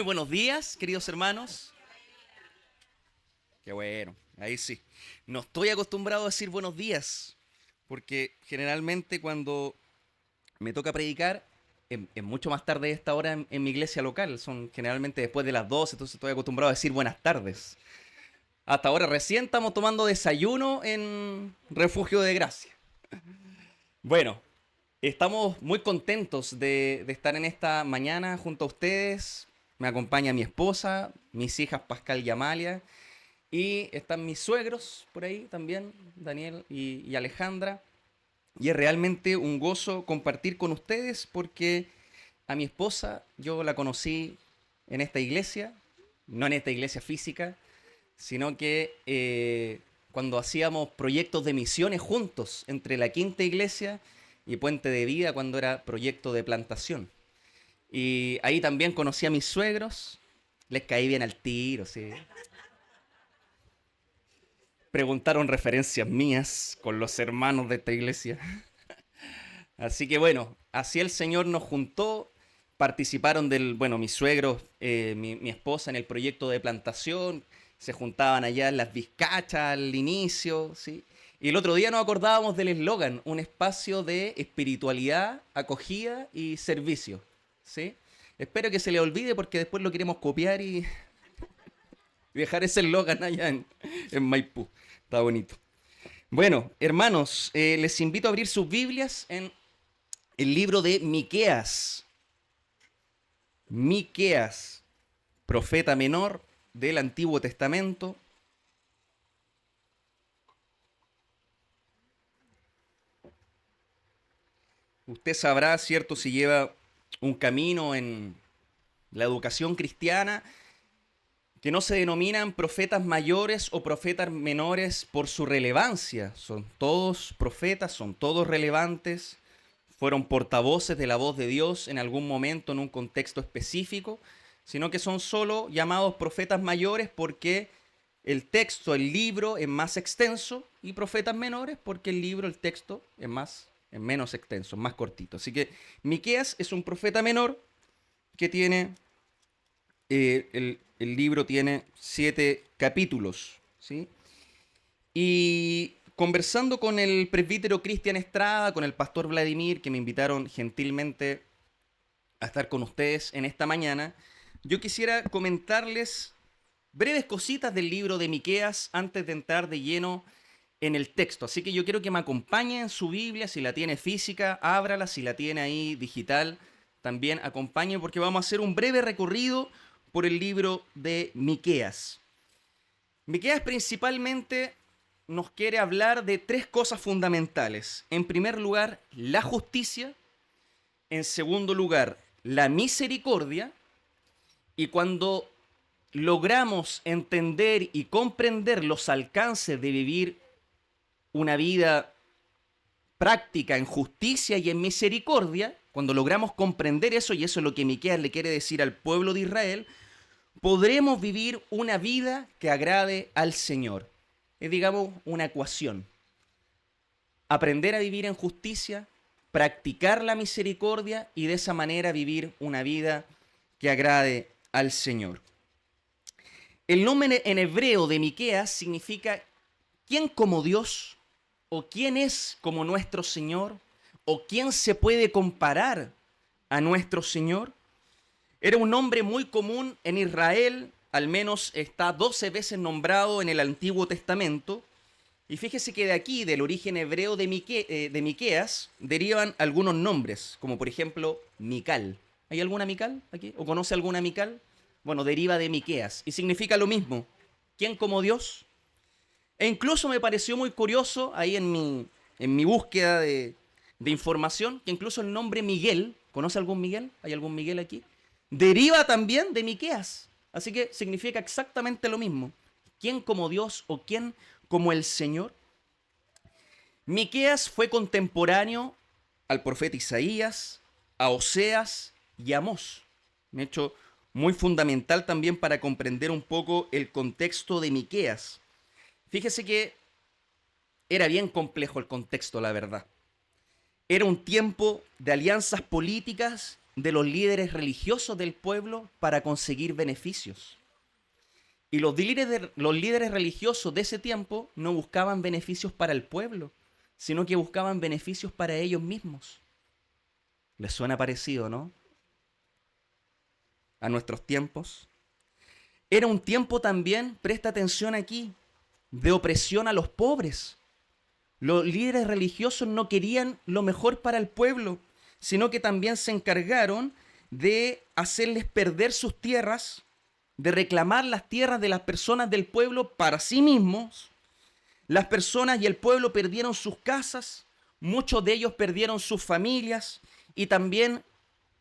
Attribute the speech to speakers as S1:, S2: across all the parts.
S1: buenos días, queridos hermanos. Qué bueno, ahí sí. No estoy acostumbrado a decir buenos días, porque generalmente cuando me toca predicar, es mucho más tarde de esta hora en mi iglesia local. Son generalmente después de las 12, entonces estoy acostumbrado a decir buenas tardes. Hasta ahora recién estamos tomando desayuno en Refugio de Gracia. Bueno, estamos muy contentos de estar en esta mañana junto a ustedes. Me acompaña mi esposa, mis hijas Pascal y Amalia. Y están mis suegros por ahí también, Daniel y Alejandra. Y es realmente un gozo compartir con ustedes porque a mi esposa yo la conocí en esta iglesia, no en esta iglesia física, sino que cuando hacíamos proyectos de misiones juntos entre la Quinta Iglesia y Puente de Vida, cuando era proyecto de plantación. Y ahí también conocí a mis suegros, les caí bien al tiro, sí. Preguntaron referencias mías con los hermanos de esta iglesia. Así que bueno, así el Señor nos juntó, participaron bueno, mis suegros, mi esposa en el proyecto de plantación, se juntaban allá en las vizcachas al inicio, ¿sí? Y el otro día nos acordábamos del eslogan, un espacio de espiritualidad, acogida y servicio, ¿sí? Espero que se le olvide porque después lo queremos copiar y dejar ese eslogan allá en Maipú. Está bonito. Bueno, hermanos, les invito a abrir sus Biblias en el libro de Miqueas. Miqueas, profeta menor del Antiguo Testamento. Usted sabrá, ¿cierto?, si lleva un camino en la educación cristiana, que no se denominan profetas mayores o profetas menores por su relevancia. Son todos profetas, son todos relevantes, fueron portavoces de la voz de Dios en algún momento en un contexto específico, sino que son solo llamados profetas mayores porque el texto, el libro es más extenso, y profetas menores porque el libro, el texto es menos extenso, es más cortito. Así que Miqueas es un profeta menor que tiene el libro tiene 7 capítulos, ¿sí? Y conversando con el presbítero Cristian Estrada, con el pastor Vladimir, que me invitaron gentilmente a estar con ustedes en esta mañana, yo quisiera comentarles breves cositas del libro de Miqueas antes de entrar de lleno en el texto. Así que yo quiero que me acompañen en su Biblia, si la tiene física, ábrala, si la tiene ahí digital, también acompañen, porque vamos a hacer un breve recorrido por el libro de Miqueas. Miqueas principalmente nos quiere hablar de 3 cosas fundamentales. En primer lugar, la justicia. En segundo lugar, la misericordia. Y cuando logramos entender y comprender los alcances de vivir una vida práctica en justicia y en misericordia, cuando logramos comprender eso, y eso es lo que Miqueas le quiere decir al pueblo de Israel, podremos vivir una vida que agrade al Señor. Es, digamos, una ecuación. Aprender a vivir en justicia, practicar la misericordia y de esa manera vivir una vida que agrade al Señor. El nombre en hebreo de Miqueas significa ¿quién como Dios? ¿O quién es como nuestro Señor? ¿O quién se puede comparar a nuestro Señor? Era un nombre muy común en Israel, al menos está 12 veces nombrado en el Antiguo Testamento. Y fíjese que de aquí, del origen hebreo de Miqueas, derivan algunos nombres, como por ejemplo Mical. ¿Hay alguna Mical aquí? ¿O conoce alguna Mical? Bueno, deriva de Miqueas y significa lo mismo. ¿Quién como Dios? E incluso me pareció muy curioso ahí en mi búsqueda de información, que incluso el nombre Miguel, ¿conoce algún Miguel? ¿Hay algún Miguel aquí? Deriva también de Miqueas. Así que significa exactamente lo mismo. ¿Quién como Dios o quién como el Señor? Miqueas fue contemporáneo al profeta Isaías, a Oseas y a Amós. Un hecho muy fundamental también para comprender un poco el contexto de Miqueas. Fíjese que era bien complejo el contexto, la verdad. Era un tiempo de alianzas políticas de los líderes religiosos del pueblo para conseguir beneficios. Y los líderes religiosos de ese tiempo no buscaban beneficios para el pueblo, sino que buscaban beneficios para ellos mismos. ¿Les suena parecido, no? A nuestros tiempos. Era un tiempo también, presta atención aquí, de opresión a los pobres. Los líderes religiosos no querían lo mejor para el pueblo, sino que también se encargaron de hacerles perder sus tierras, de reclamar las tierras de las personas del pueblo para sí mismos. Las personas y el pueblo perdieron sus casas, muchos de ellos perdieron sus familias, y también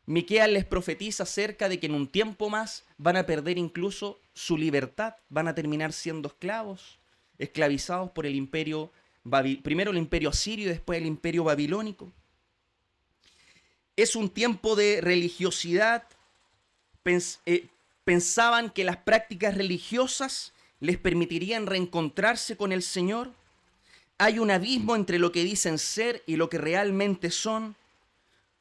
S1: Miqueas les profetiza acerca de que en un tiempo más van a perder incluso su libertad, van a terminar siendo esclavos, esclavizados por el imperio, primero el imperio asirio y después el imperio babilónico. Es un tiempo de religiosidad. Pensaban que las prácticas religiosas les permitirían reencontrarse con el Señor. Hay un abismo entre lo que dicen ser y lo que realmente son.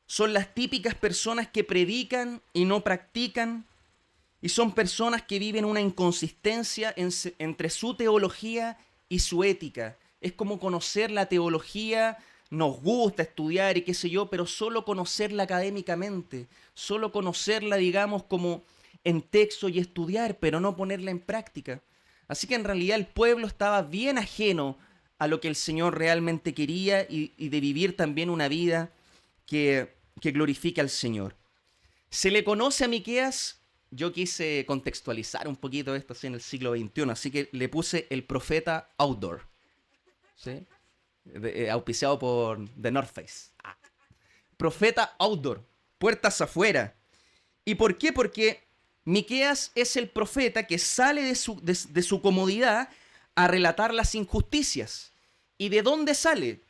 S1: Son las típicas personas que predican y no practican. Y son personas que viven una inconsistencia entre su teología y su ética. Es como conocer la teología, nos gusta estudiar y qué sé yo, pero solo conocerla académicamente, solo conocerla, digamos, como en texto y estudiar, pero no ponerla en práctica. Así que en realidad el pueblo estaba bien ajeno a lo que el Señor realmente quería y de vivir también una vida que glorifique al Señor. Se le conoce a Miqueas, yo quise contextualizar un poquito esto así en el siglo XXI, así que le puse el profeta outdoor, ¿sí? Auspiciado por The North Face. Profeta outdoor, puertas afuera. ¿Y por qué? Porque Miqueas es el profeta que sale de su comodidad a relatar las injusticias. ¿Y de dónde sale?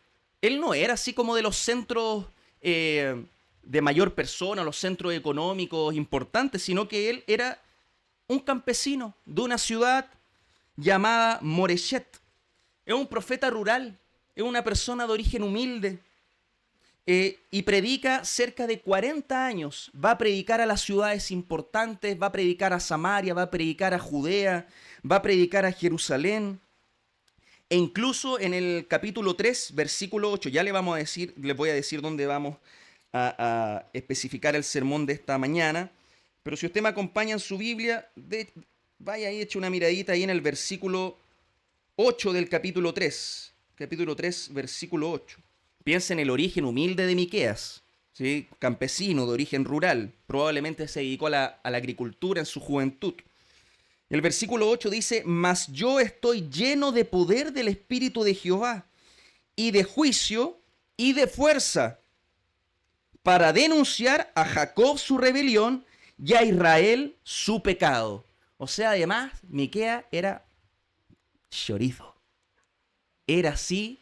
S1: Él no era así como de los centros de mayor persona, los centros económicos importantes, sino que él era un campesino de una ciudad llamada Moreshet. Es un profeta rural, es una persona de origen humilde. Y predica cerca de 40 años. Va a predicar a las ciudades importantes, va a predicar a Samaria, va a predicar a Judea, va a predicar a Jerusalén. E incluso en el capítulo 3, versículo 8, ya les voy a decir dónde vamos a especificar el sermón de esta mañana. Pero si usted me acompaña en su Biblia, vaya ahí, eche una miradita ahí en el versículo 8 del capítulo 3. Capítulo 3, versículo 8. Piensa en el origen humilde de Miqueas, ¿sí? Campesino de origen rural, probablemente se dedicó a la agricultura en su juventud. El versículo 8 dice: mas yo estoy lleno de poder del Espíritu de Jehová, y de juicio y de fuerza, para denunciar a Jacob su rebelión y a Israel su pecado. O sea, además, Miqueas era chorizo. Era así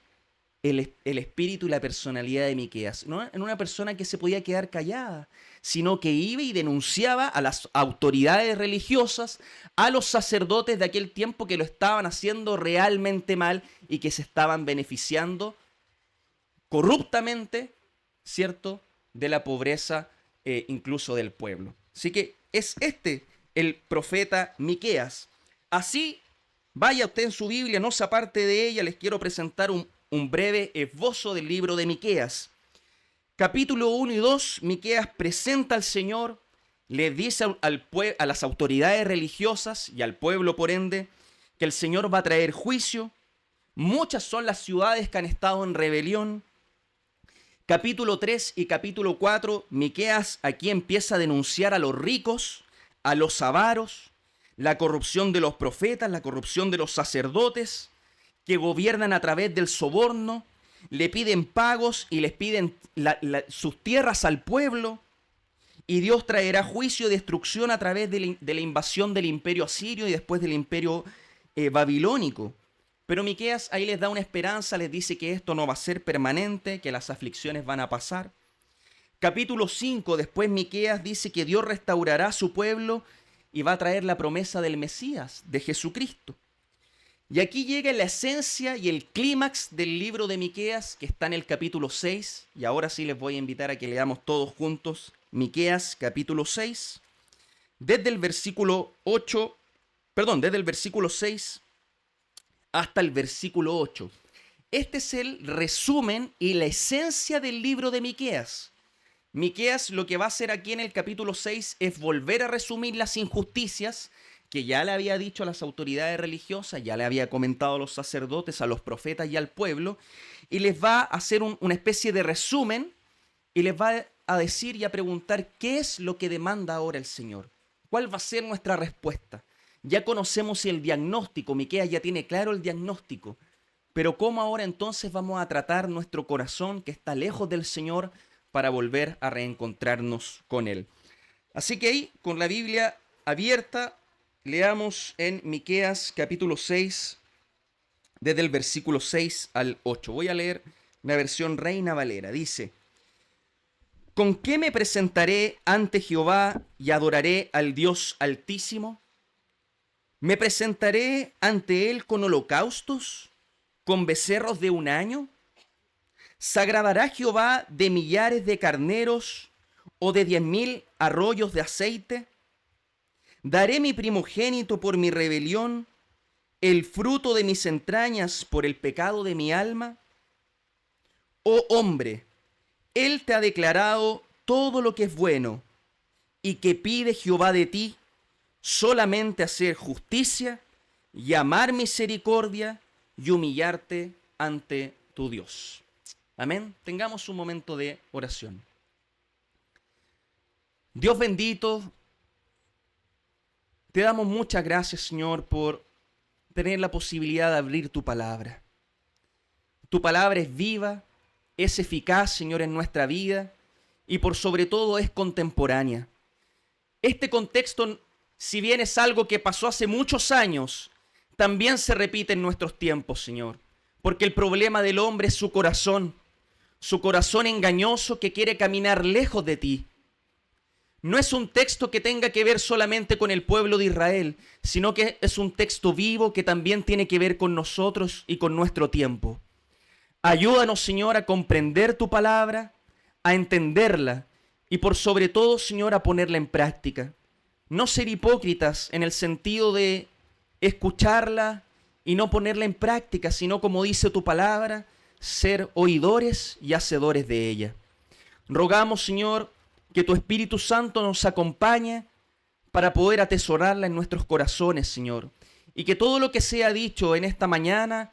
S1: el espíritu y la personalidad de Miqueas. No en una persona que se podía quedar callada, sino que iba y denunciaba a las autoridades religiosas, a los sacerdotes de aquel tiempo que lo estaban haciendo realmente mal y que se estaban beneficiando corruptamente, ¿cierto?, de la pobreza incluso del pueblo. Así que es este el profeta Miqueas. Así, vaya usted en su Biblia, no se aparte de ella, les quiero presentar un breve esbozo del libro de Miqueas. Capítulo 1 y 2, Miqueas presenta al Señor, le dice a las autoridades religiosas y al pueblo por ende que el Señor va a traer juicio. Muchas son las ciudades que han estado en rebelión. Capítulo 3 y capítulo 4, Miqueas aquí empieza a denunciar a los ricos, a los avaros, la corrupción de los profetas, la corrupción de los sacerdotes, que gobiernan a través del soborno, le piden pagos y les piden sus tierras al pueblo, y Dios traerá juicio y destrucción a través de la invasión del imperio asirio y después del imperio babilónico. Pero Miqueas ahí les da una esperanza, les dice que esto no va a ser permanente, que las aflicciones van a pasar. Capítulo 5, después Miqueas dice que Dios restaurará a su pueblo y va a traer la promesa del Mesías, de Jesucristo. Y aquí llega la esencia y el clímax del libro de Miqueas, que está en el capítulo 6. Y ahora sí les voy a invitar a que leamos todos juntos Miqueas capítulo 6, desde el versículo 8, desde el versículo 6 hasta el versículo 8. Este es el resumen y la esencia del libro de Miqueas. Miqueas lo que va a hacer aquí en el capítulo 6 es volver a resumir las injusticias que ya le había dicho a las autoridades religiosas, ya le había comentado a los sacerdotes, a los profetas y al pueblo, y les va a hacer una especie de resumen y les va a decir y a preguntar qué es lo que demanda ahora el Señor. ¿Cuál va a ser nuestra respuesta? Ya conocemos el diagnóstico, Miqueas ya tiene claro el diagnóstico, pero ¿cómo ahora entonces vamos a tratar nuestro corazón que está lejos del Señor para volver a reencontrarnos con Él? Así que ahí, con la Biblia abierta, leamos en Miqueas capítulo 6, desde el versículo 6 al 8. Voy a leer la versión Reina Valera. Dice: ¿Con qué me presentaré ante Jehová y adoraré al Dios Altísimo? ¿Me presentaré ante Él con holocaustos, con becerros de un año? ¿Se agradará Jehová de millares de carneros o de 10,000 arroyos de aceite? ¿Daré mi primogénito por mi rebelión, el fruto de mis entrañas por el pecado de mi alma? Oh hombre, Él te ha declarado todo lo que es bueno, y que pide Jehová de ti, solamente hacer justicia y amar misericordia y humillarte ante tu Dios. Amén. Tengamos un momento de oración. Dios bendito, te damos muchas gracias, Señor, por tener la posibilidad de abrir tu palabra. Tu palabra es viva, es eficaz, Señor, en nuestra vida y por sobre todo es contemporánea. Este contexto, si bien es algo que pasó hace muchos años, también se repite en nuestros tiempos, Señor, porque el problema del hombre es su corazón engañoso que quiere caminar lejos de ti. No es un texto que tenga que ver solamente con el pueblo de Israel, sino que es un texto vivo que también tiene que ver con nosotros y con nuestro tiempo. Ayúdanos, Señor, a comprender tu palabra, a entenderla y por sobre todo, Señor, a ponerla en práctica. No ser hipócritas en el sentido de escucharla y no ponerla en práctica, sino como dice tu palabra, ser oidores y hacedores de ella. Rogamos, Señor, que tu Espíritu Santo nos acompañe para poder atesorarla en nuestros corazones, Señor. Y que todo lo que sea dicho en esta mañana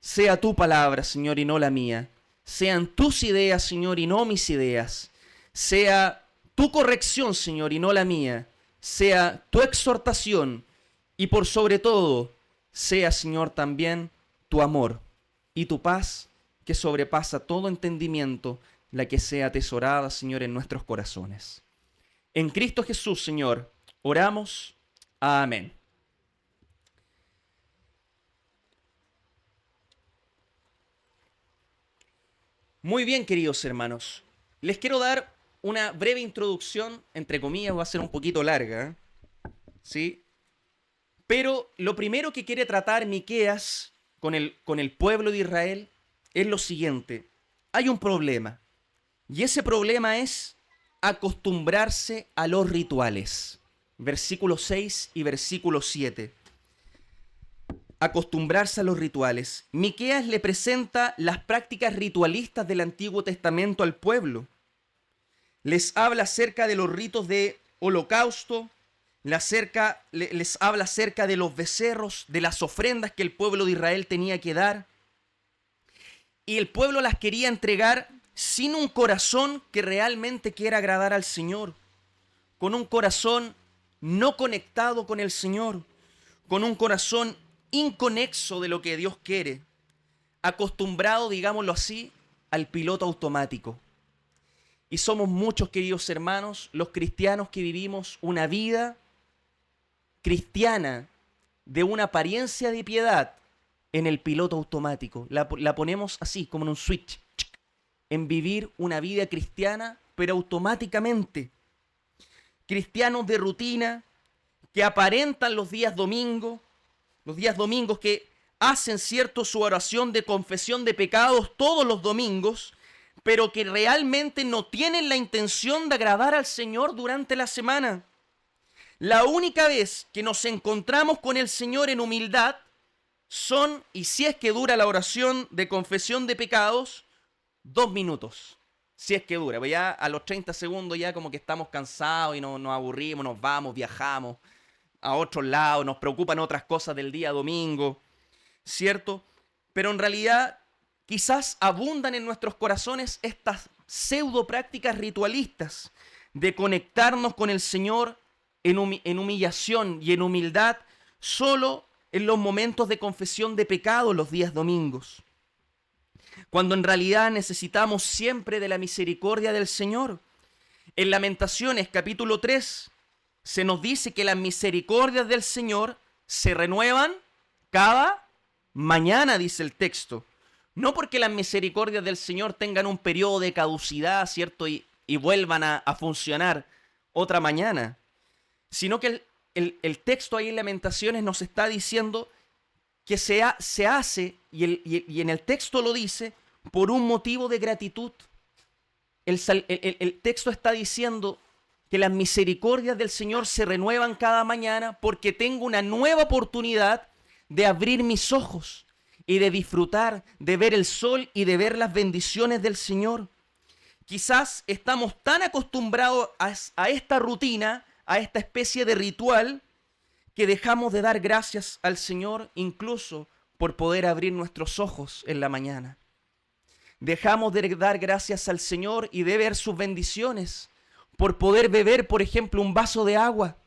S1: sea tu palabra, Señor, y no la mía. Sean tus ideas, Señor, y no mis ideas. Sea tu corrección, Señor, y no la mía. Sea tu exhortación y por sobre todo, sea, Señor, también tu amor y tu paz que sobrepasa todo entendimiento, la que sea atesorada, Señor, en nuestros corazones. En Cristo Jesús, Señor, oramos. Amén. Muy bien, queridos hermanos. Les quiero dar una breve introducción, entre comillas, va a ser un poquito larga, ¿sí? Pero lo primero que quiere tratar Miqueas con el pueblo de Israel es lo siguiente. Hay un problema. Y ese problema es acostumbrarse a los rituales. Versículo 6 y versículo 7. Acostumbrarse a los rituales. Miqueas le presenta las prácticas ritualistas del Antiguo Testamento al pueblo. Les habla acerca de los ritos de holocausto, les habla acerca de los becerros, de las ofrendas que el pueblo de Israel tenía que dar. Y el pueblo las quería entregar sin un corazón que realmente quiera agradar al Señor, con un corazón no conectado con el Señor, con un corazón inconexo de lo que Dios quiere, acostumbrado, digámoslo así, al piloto automático. Y somos muchos, queridos hermanos, los cristianos que vivimos una vida cristiana de una apariencia de piedad en el piloto automático. La ponemos así, como en un switch, en vivir una vida cristiana, pero automáticamente. Cristianos de rutina que aparentan los días domingos que hacen, cierto, su oración de confesión de pecados todos los domingos, pero que realmente no tienen la intención de agradar al Señor durante la semana. La única vez que nos encontramos con el Señor en humildad son, y si es que dura la oración de confesión de pecados, 2 minutos. Si es que dura, pues ya a los 30 segundos ya como que estamos cansados y nos aburrimos, nos vamos, viajamos a otros lados, nos preocupan otras cosas del día domingo, ¿cierto? Pero en realidad quizás abundan en nuestros corazones estas pseudo prácticas ritualistas de conectarnos con el Señor en humillación y en humildad solo en los momentos de confesión de pecado los días domingos, cuando en realidad necesitamos siempre de la misericordia del Señor. En Lamentaciones capítulo 3 se nos dice que las misericordias del Señor se renuevan cada mañana, dice el texto. No porque las misericordias del Señor tengan un periodo de caducidad, ¿cierto? Y vuelvan a funcionar otra mañana, sino que el texto ahí en Lamentaciones nos está diciendo que se hace, y en el texto lo dice, por un motivo de gratitud. El texto está diciendo que las misericordias del Señor se renuevan cada mañana porque tengo una nueva oportunidad de abrir mis ojos y de disfrutar, de ver el sol y de ver las bendiciones del Señor. Quizás estamos tan acostumbrados a esta rutina, a esta especie de ritual, que dejamos de dar gracias al Señor incluso por poder abrir nuestros ojos en la mañana. Dejamos de dar gracias al Señor y de ver sus bendiciones por poder beber, por ejemplo, un vaso de agua,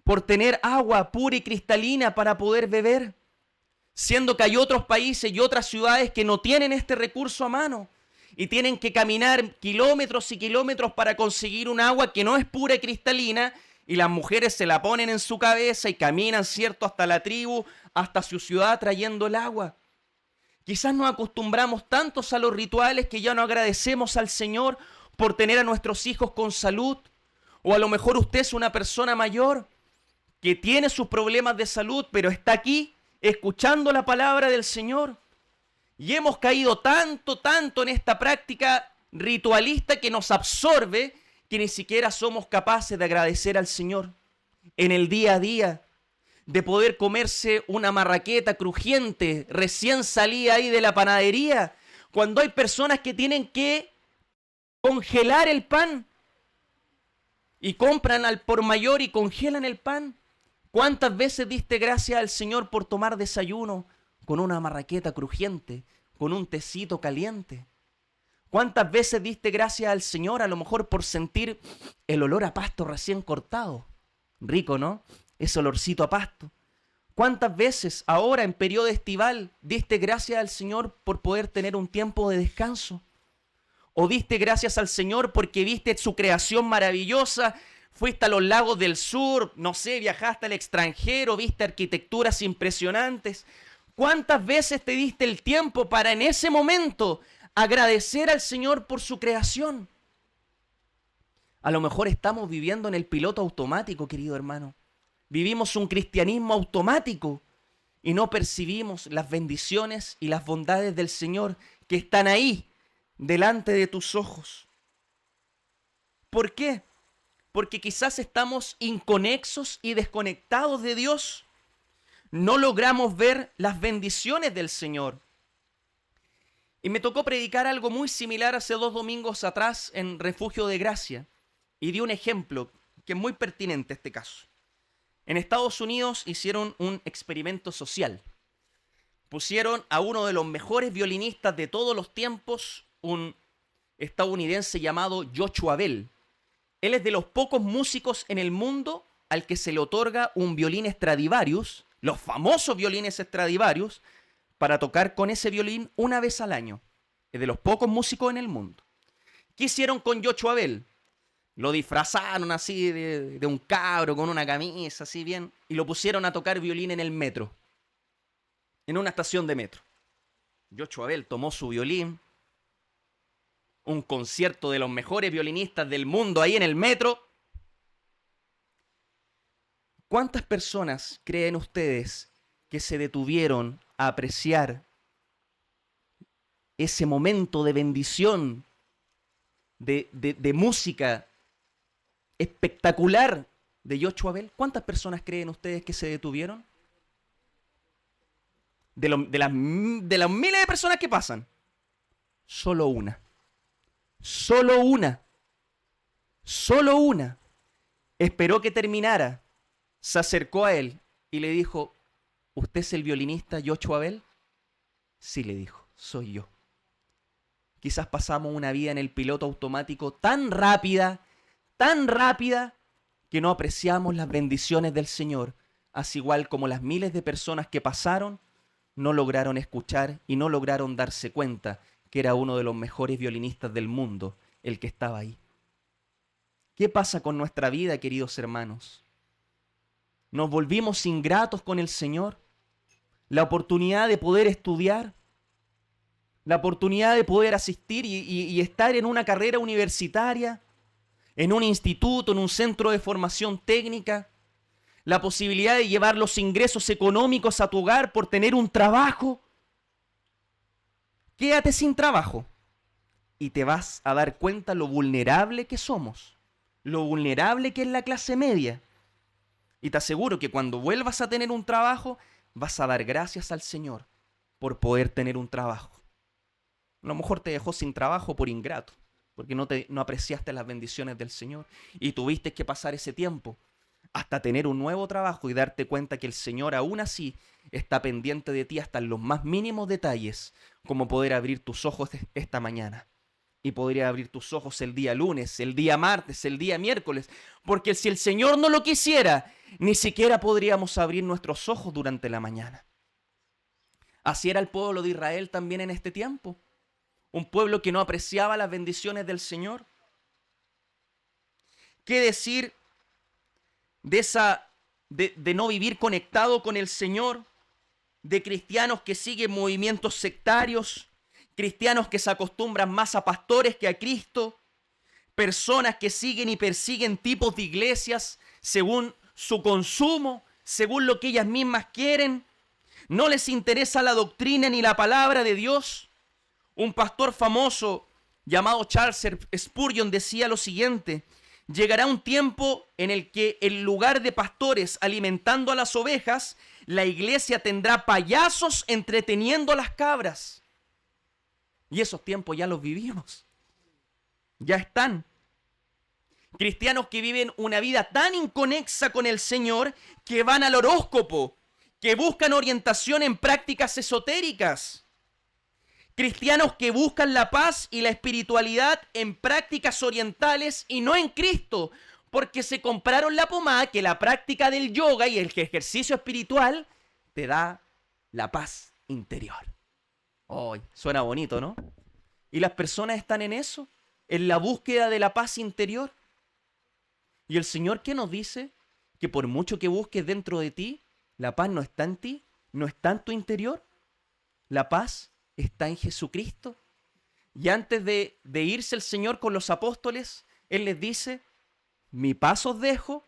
S1: por tener agua pura y cristalina para poder beber, siendo que hay otros países y otras ciudades que no tienen este recurso a mano y tienen que caminar kilómetros y kilómetros para conseguir un agua que no es pura y cristalina, y las mujeres se la ponen en su cabeza y caminan, ¿cierto?, hasta la tribu, hasta su ciudad trayendo el agua. Quizás nos acostumbramos tantos a los rituales que ya no agradecemos al Señor por tener a nuestros hijos con salud. O a lo mejor usted es una persona mayor que tiene sus problemas de salud, pero está aquí escuchando la palabra del Señor. Y hemos caído tanto en esta práctica ritualista que nos absorbe, que ni siquiera somos capaces de agradecer al Señor en el día a día, de poder comerse una marraqueta crujiente recién salida ahí de la panadería, cuando hay personas que tienen que congelar el pan y compran al por mayor y congelan el pan. ¿Cuántas veces diste gracias al Señor por tomar desayuno con una marraqueta crujiente, con un tecito caliente? ¿Cuántas veces diste gracias al Señor a lo mejor por sentir el olor a pasto recién cortado? Rico, ¿no? Ese olorcito a pasto. ¿Cuántas veces ahora en periodo estival diste gracias al Señor por poder tener un tiempo de descanso? ¿O diste gracias al Señor porque viste su creación maravillosa? Fuiste a los lagos del sur, no sé, viajaste al extranjero, viste arquitecturas impresionantes. ¿Cuántas veces te diste el tiempo para en ese momento agradecer al Señor por su creación? A lo mejor estamos viviendo en el piloto automático, querido hermano. Vivimos un cristianismo automático y no percibimos las bendiciones y las bondades del Señor que están ahí, delante de tus ojos. ¿Por qué? Porque quizás estamos inconexos y desconectados de Dios. No logramos ver las bendiciones del Señor. Y me tocó predicar algo muy similar hace 2 domingos atrás en Refugio de Gracia. Y di un ejemplo que es muy pertinente a este caso. En Estados Unidos hicieron un experimento social. Pusieron a uno de los mejores violinistas de todos los tiempos, un estadounidense llamado Joshua Bell. Él es de los pocos músicos en el mundo al que se le otorga un violín Stradivarius, los famosos violines Stradivarius, para tocar con ese violín una vez al año. Es de los pocos músicos en el mundo. ¿Qué hicieron con Joshua Bell? Lo disfrazaron así de un cabro con una camisa así bien y lo pusieron a tocar violín en el metro, en una estación de metro. Joshua Bell tomó su violín, un concierto de los mejores violinistas del mundo ahí en el metro. ¿Cuántas personas creen ustedes que se detuvieron a apreciar ese momento de bendición, de música espectacular de Yocho Abel? ¿Cuántas personas creen ustedes que se detuvieron? De las miles de personas que pasan, solo una. Solo una. Solo una. Esperó que terminara, se acercó a él y le dijo: ¿usted es el violinista Yocho Abel? Sí, le dijo, soy yo. Quizás pasamos una vida en el piloto automático tan rápida, que no apreciamos las bendiciones del Señor, así igual como las miles de personas que pasaron no lograron escuchar y no lograron darse cuenta que era uno de los mejores violinistas del mundo el que estaba ahí. ¿Qué pasa con nuestra vida, queridos hermanos? ¿Nos volvimos ingratos con el Señor? La oportunidad de poder estudiar, la oportunidad de poder asistir y estar en una carrera universitaria, en un instituto, en un centro de formación técnica, la posibilidad de llevar los ingresos económicos a tu hogar por tener un trabajo. Quédate sin trabajo y te vas a dar cuenta lo vulnerable que somos, lo vulnerable que es la clase media. Y te aseguro que cuando vuelvas a tener un trabajo, vas a dar gracias al Señor por poder tener un trabajo. A lo mejor te dejó sin trabajo por ingrato, porque no apreciaste las bendiciones del Señor y tuviste que pasar ese tiempo hasta tener un nuevo trabajo y darte cuenta que el Señor aún así está pendiente de ti hasta en los más mínimos detalles, como poder abrir tus ojos esta mañana. Y podría abrir tus ojos el día lunes, el día martes, el día miércoles, porque si el Señor no lo quisiera, ni siquiera podríamos abrir nuestros ojos durante la mañana. Así era el pueblo de Israel también en este tiempo. Un pueblo que no apreciaba las bendiciones del Señor. ¿Qué decir de no vivir conectado con el Señor? De cristianos que siguen movimientos sectarios, cristianos que se acostumbran más a pastores que a Cristo, personas que siguen y persiguen tipos de iglesias según su consumo, según lo que ellas mismas quieren. No les interesa la doctrina ni la palabra de Dios. Un pastor famoso llamado Charles Spurgeon decía lo siguiente: llegará un tiempo en el que en lugar de pastores alimentando a las ovejas, la iglesia tendrá payasos entreteniendo a las cabras. Y esos tiempos ya los vivimos. Ya están. Cristianos que viven una vida tan inconexa con el Señor que van al horóscopo, que buscan orientación en prácticas esotéricas. Cristianos que buscan la paz y la espiritualidad en prácticas orientales y no en Cristo, porque se compraron la pomada que la práctica del yoga y el ejercicio espiritual te da la paz interior. Oh, suena bonito, ¿no? Y las personas están en eso, en la búsqueda de la paz interior. Y el Señor, ¿qué nos dice? Que por mucho que busques dentro de ti, la paz no está en ti, no está en tu interior. La paz está en Jesucristo. Y antes de irse el Señor con los apóstoles, Él les dice: mi paz os dejo,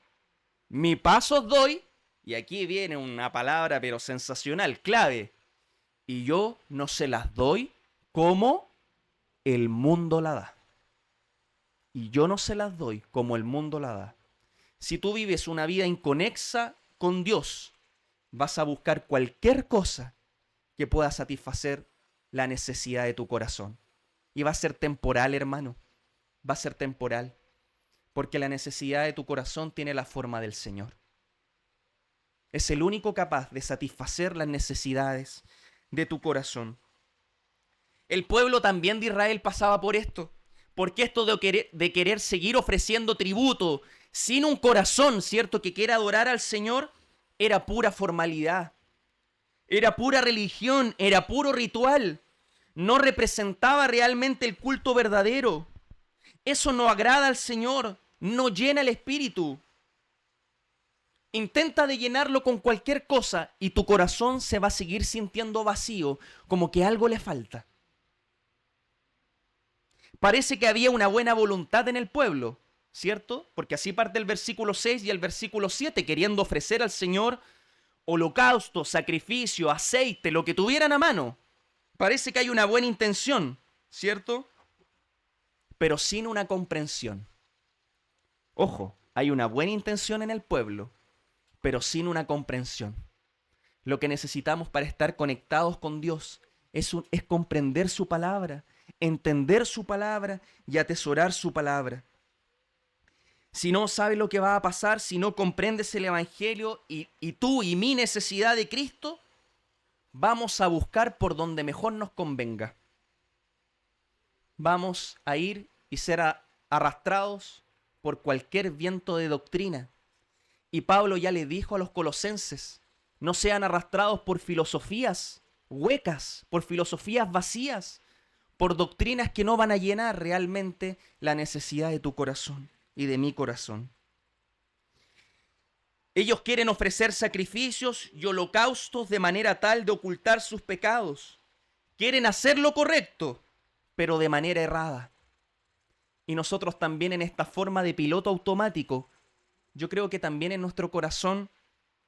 S1: mi paz os doy. Y aquí viene una palabra pero sensacional, clave. Y yo no se las doy como el mundo la da. Y yo no se las doy como el mundo la da. Si tú vives una vida inconexa con Dios, vas a buscar cualquier cosa que pueda satisfacer la necesidad de tu corazón. Y va a ser temporal, hermano. Va a ser temporal. Porque la necesidad de tu corazón tiene la forma del Señor. Es el único capaz de satisfacer las necesidades de tu corazón. El pueblo también de Israel pasaba por esto. Porque esto de querer seguir ofreciendo tributo sin un corazón, ¿cierto?, que quiera adorar al Señor, era pura formalidad. Era pura religión, era puro ritual. No representaba realmente el culto verdadero. Eso no agrada al Señor, no llena el espíritu. Intenta de llenarlo con cualquier cosa y tu corazón se va a seguir sintiendo vacío, como que algo le falta. Parece que había una buena voluntad en el pueblo, ¿cierto? Porque así parte el versículo 6 y el versículo 7, queriendo ofrecer al Señor holocausto, sacrificio, aceite, lo que tuvieran a mano. Parece que hay una buena intención, ¿cierto? Pero sin una comprensión. Ojo, hay una buena intención en el pueblo, pero sin una comprensión. Lo que necesitamos para estar conectados con Dios es comprender su palabra, entender su palabra y atesorar su palabra. Si no sabes lo que va a pasar, si no comprendes el Evangelio y tú y mi necesidad de Cristo, vamos a buscar por donde mejor nos convenga. Vamos a ir y ser arrastrados por cualquier viento de doctrina. Y Pablo ya le dijo a los colosenses, no sean arrastrados por filosofías huecas, por filosofías vacías, por doctrinas que no van a llenar realmente la necesidad de tu corazón y de mi corazón. Ellos quieren ofrecer sacrificios y holocaustos de manera tal de ocultar sus pecados. Quieren hacer lo correcto, pero de manera errada. Y nosotros también en esta forma de piloto automático, yo creo que también en nuestro corazón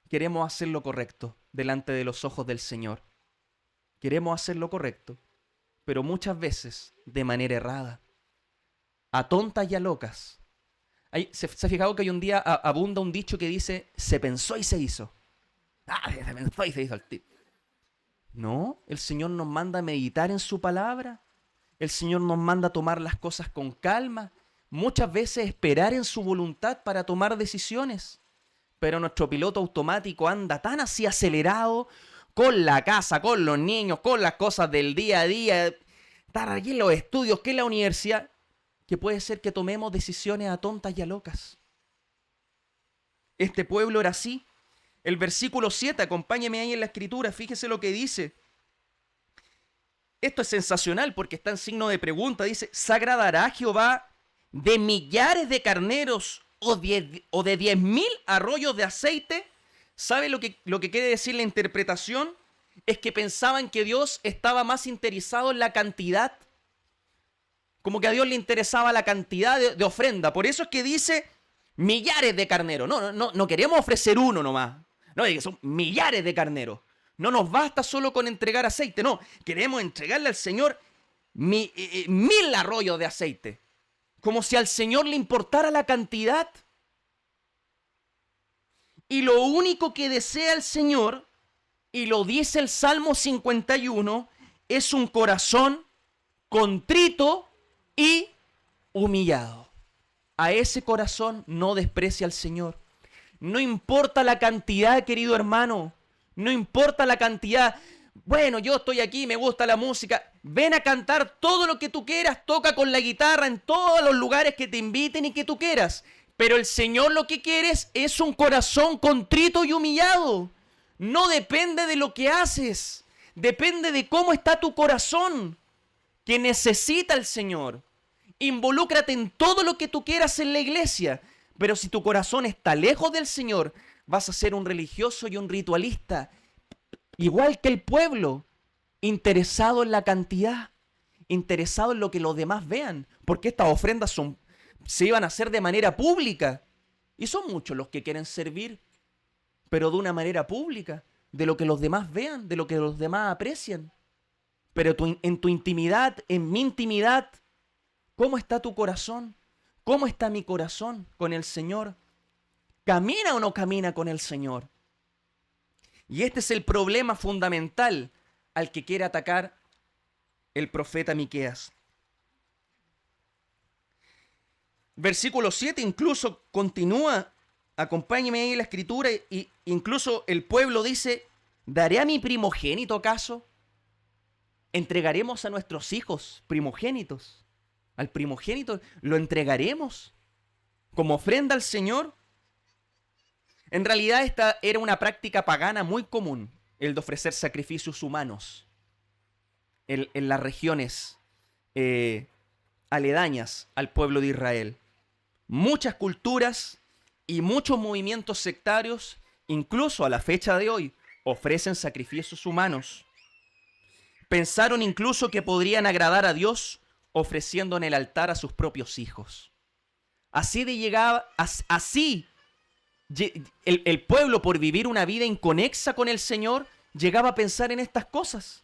S1: queremos hacer lo correcto delante de los ojos del Señor. Queremos hacer lo correcto, pero muchas veces de manera errada. A tontas y a locas. ¿Se ha fijado que hoy un día abunda un dicho que dice, se pensó y se hizo? Se pensó y se hizo el tipo. No, el Señor nos manda a meditar en su palabra. El Señor nos manda a tomar las cosas con calma. Muchas veces esperar en su voluntad para tomar decisiones. Pero nuestro piloto automático anda tan así acelerado con la casa, con los niños, con las cosas del día a día, estar aquí en los estudios, que en la universidad, que puede ser que tomemos decisiones a tontas y a locas. Este pueblo era así. El versículo 7, acompáñeme ahí en la escritura, fíjese lo que dice. Esto es sensacional porque está en signo de pregunta. Dice, ¿se agradará Jehová de millares de carneros o de 10.000 arroyos de aceite? ¿Sabe lo que quiere decir la interpretación? Es que pensaban que Dios estaba más interesado en la cantidad. Como que a Dios le interesaba la cantidad de ofrenda. Por eso es que dice millares de carneros. No queremos ofrecer uno nomás. No, son millares de carneros. No nos basta solo con entregar aceite. No, queremos entregarle al Señor 1.000 arroyos de aceite. Como si al Señor le importara la cantidad. Y lo único que desea el Señor, y lo dice el Salmo 51, es un corazón contrito y humillado. A ese corazón no desprecia al Señor. No importa la cantidad, querido hermano. No importa la cantidad. Bueno, yo estoy aquí, me gusta la música. Ven a cantar todo lo que tú quieras. Toca con la guitarra en todos los lugares que te inviten y que tú quieras. Pero el Señor lo que quiere es un corazón contrito y humillado. No depende de lo que haces. Depende de cómo está tu corazón, que necesita el Señor. Involúcrate en todo lo que tú quieras en la iglesia. Pero si tu corazón está lejos del Señor, vas a ser un religioso y un ritualista. Igual que el pueblo, interesado en la cantidad, interesado en lo que los demás vean. Porque estas ofrendas se iban a hacer de manera pública. Y son muchos los que quieren servir, pero de una manera pública, de lo que los demás vean, de lo que los demás aprecian. Pero en tu intimidad, en mi intimidad, ¿cómo está tu corazón? ¿Cómo está mi corazón con el Señor? ¿Camina o no camina con el Señor? Y este es el problema fundamental al que quiere atacar el profeta Miqueas. Versículo 7 incluso continúa, acompáñeme ahí en la escritura, y incluso el pueblo dice, ¿daré a mi primogénito acaso? ¿Entregaremos a nuestros hijos primogénitos? ¿Al primogénito lo entregaremos como ofrenda al Señor? En realidad esta era una práctica pagana muy común, el de ofrecer sacrificios humanos en las regiones aledañas al pueblo de Israel. Muchas culturas y muchos movimientos sectarios, incluso a la fecha de hoy, ofrecen sacrificios humanos. Pensaron incluso que podrían agradar a Dios ofreciendo en el altar a sus propios hijos. Así El pueblo, por vivir una vida inconexa con el Señor, llegaba a pensar en estas cosas.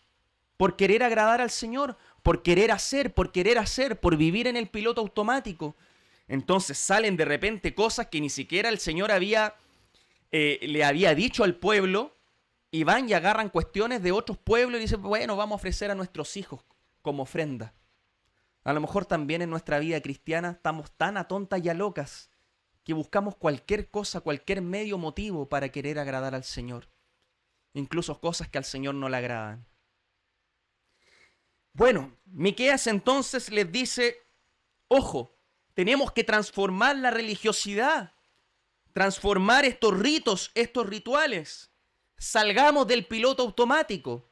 S1: Por querer agradar al Señor, por querer hacer, por vivir en el piloto automático. Entonces salen de repente cosas que ni siquiera el Señor le había dicho al pueblo, y van y agarran cuestiones de otros pueblos y dicen, bueno, vamos a ofrecer a nuestros hijos como ofrenda. A lo mejor también en nuestra vida cristiana estamos tan a tontas y a locas que buscamos cualquier cosa, cualquier medio motivo para querer agradar al Señor. Incluso cosas que al Señor no le agradan. Bueno, Miqueas entonces les dice, ojo, tenemos que transformar la religiosidad, transformar estos ritos, estos rituales. Salgamos del piloto automático.